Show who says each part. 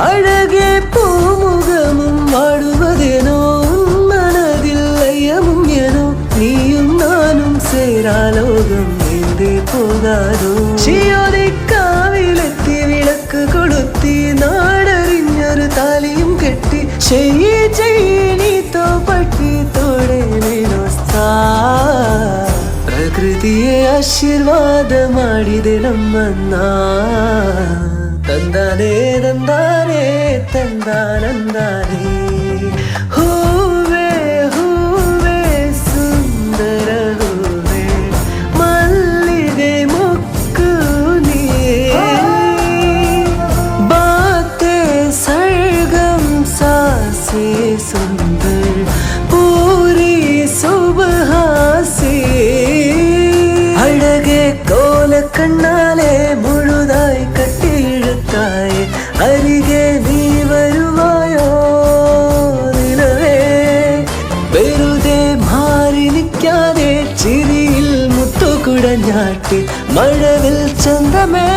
Speaker 1: അഴകെ പൂമുഖമും വാടുവതേനോ മനതിൽ ലയമും ഏനോ നീയും നാനും ചേരാലോകം എന്തേ പോകാതോ ചിയോദിക്കാവിലെത്തി വിളക്ക് കൊളുത്തി നാടറിഞ്ഞൊരു താലിയും കെട്ടി നീతో പട്ടി തോടെ നേനോസ്ತಾ ಪ್ರಕೃತಿಯೇ ಆಶೀರ್ವಾದ ಮಾಡಿದೆ ನಮ್ಮನ್ನ ತಂದಾನೆ ತಂದಾನೆ ತಂದಾನಂದಾನೆ ಹೂವೇ ಹೂವೇ ಸುಂದರ ಹೂವೇ ಮಲ್ಲಿಗೆ ಮುಕ್ಕು ನೀಯೇ ಬಾತೆ ಸರ್ಗಂ ಸಾಸೆ ಸುಂದರ ಪೂರಿ ಸುಬಹ ಸೇ അഴകെ കോല കണ്ണാലെ മുഴുതായി കട്ടിയിഴുത്തായി അരികെ നീ വരുവായോ നിലവേ വെറുതെ മാറി നിൽക്കാതെ ചിരിയിൽ മുത്തുകുടഞ്ഞാട്ടി മഴവിൽ ചന്തമേ